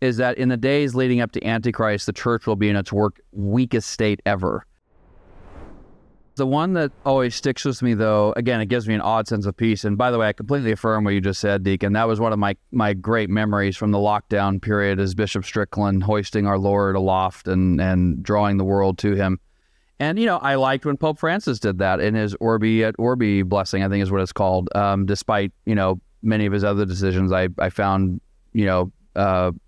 is that in the days leading up to Antichrist, the church will be in its weakest state ever. The one that always sticks with me, though, again, it gives me an odd sense of peace. And by the way, I completely affirm what you just said, Deacon. That was one of my great memories from the lockdown period, as Bishop Strickland hoisting our Lord aloft and drawing the world to him. And, I liked when Pope Francis did that in his Orbi et Orbi blessing, I think is what it's called. Despite, many of his other decisions I found,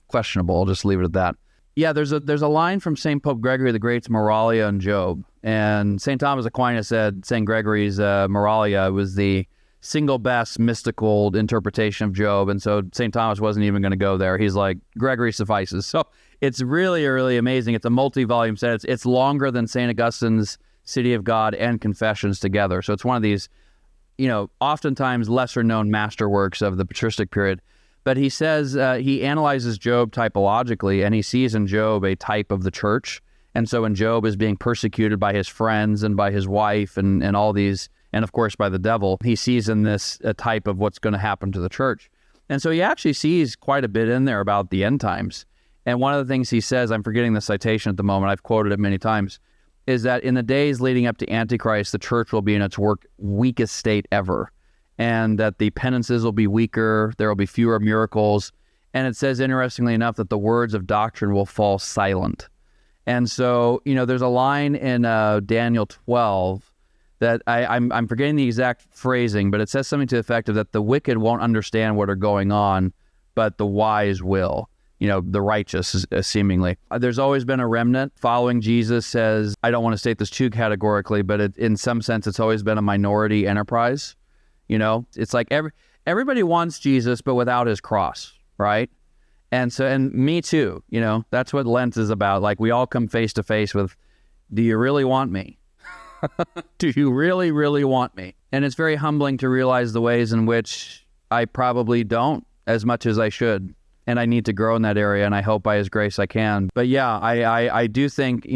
questionable. I'll just leave it at that. Yeah, there's a line from St. Pope Gregory the Great's Moralia on Job. And St. Thomas Aquinas said St. Gregory's Moralia was the single best mystical interpretation of Job. And so St. Thomas wasn't even going to go there. He's like, Gregory suffices. So it's really, really amazing. It's a multi-volume set. It's longer than St. Augustine's City of God and Confessions together. So it's one of these, oftentimes lesser known masterworks of the patristic period. But he says he analyzes Job typologically, and he sees in Job a type of the church. And so when Job is being persecuted by his friends and by his wife and all these, and of course by the devil, he sees in this a type of what's going to happen to the church. And so he actually sees quite a bit in there about the end times. And one of the things he says, I'm forgetting the citation at the moment, I've quoted it many times, is that in the days leading up to Antichrist, the church will be in its weakest state ever. And that the penances will be weaker, there will be fewer miracles. And it says, interestingly enough, that the words of doctrine will fall silent. And so, there's a line in Daniel 12 that I'm forgetting the exact phrasing, but it says something to the effect of that the wicked won't understand what are going on, but the wise will, the righteous seemingly. There's always been a remnant following Jesus. Says, I don't want to state this too categorically, but in some sense, it's always been a minority enterprise. It's like everybody wants Jesus, but without his cross, right? And me too, that's what Lent is about. Like, we all come face to face with, do you really want me? Do you really, really want me? And it's very humbling to realize the ways in which I probably don't as much as I should. And I need to grow in that area, and I hope by his grace I can. But yeah, I do think,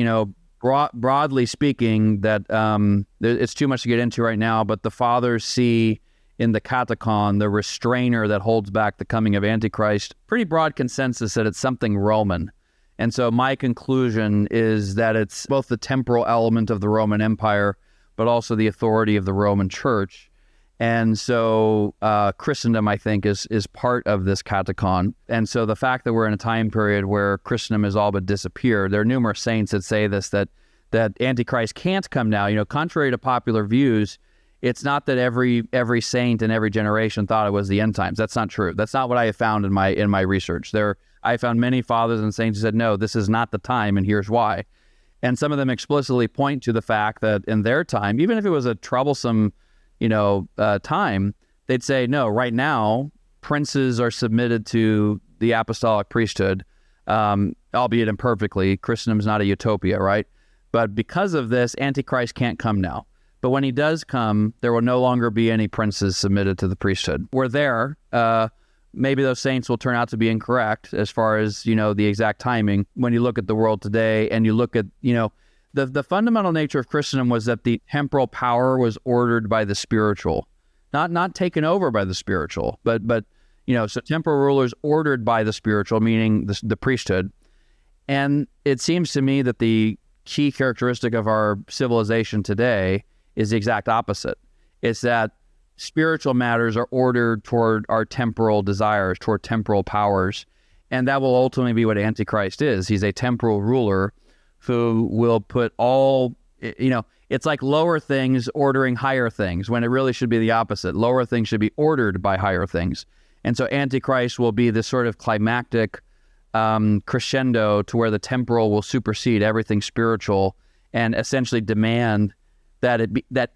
broadly speaking, that it's too much to get into right now, but the fathers see in the catechon, the restrainer that holds back the coming of Antichrist, pretty broad consensus that it's something Roman. And so my conclusion is that it's both the temporal element of the Roman Empire, but also the authority of the Roman Church. And so Christendom, I think, is part of this catechon. And so the fact that we're in a time period where Christendom has all but disappeared, there are numerous saints that say this, that Antichrist can't come now. Contrary to popular views, it's not that every saint in every generation thought it was the end times. That's not true. That's not what I have found in my research. I found many fathers and saints who said, no, this is not the time, and here's why. And some of them explicitly point to the fact that in their time, even if it was a troublesome, time, they'd say, no, right now, princes are submitted to the apostolic priesthood, albeit imperfectly. Christendom is not a utopia, right? But because of this, Antichrist can't come now. But when he does come, there will no longer be any princes submitted to the priesthood. We're there. Maybe those saints will turn out to be incorrect as far as, the exact timing. When you look at the world today and you look at, the fundamental nature of Christendom was that the temporal power was ordered by the spiritual, not taken over by the spiritual, but so temporal rulers ordered by the spiritual, meaning the priesthood. And it seems to me that the key characteristic of our civilization today is the exact opposite. It's that spiritual matters are ordered toward our temporal desires, toward temporal powers. And that will ultimately be what Antichrist is. He's a temporal ruler who will put all, it's like lower things ordering higher things, when it really should be the opposite. Lower things should be ordered by higher things. And so Antichrist will be this sort of climactic crescendo to where the temporal will supersede everything spiritual and essentially demand that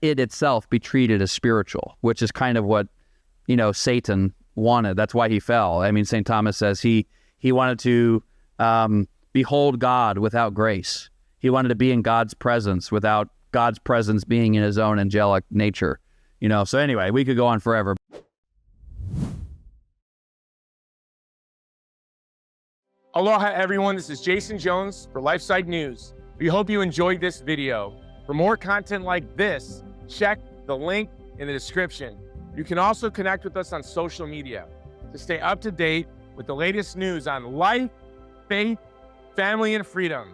it itself be treated as spiritual, which is kind of what, Satan wanted. That's why he fell. I mean, St. Thomas says he wanted to behold God without grace. He wanted to be in God's presence without God's presence being in his own angelic nature. So anyway, we could go on forever. Aloha everyone, this is Jason Jones for LifeSite News. We hope you enjoyed this video. For more content like this, check the link in the description. You can also connect with us on social media to stay up to date with the latest news on life, faith, family, and freedom.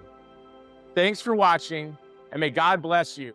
Thanks for watching, and may God bless you.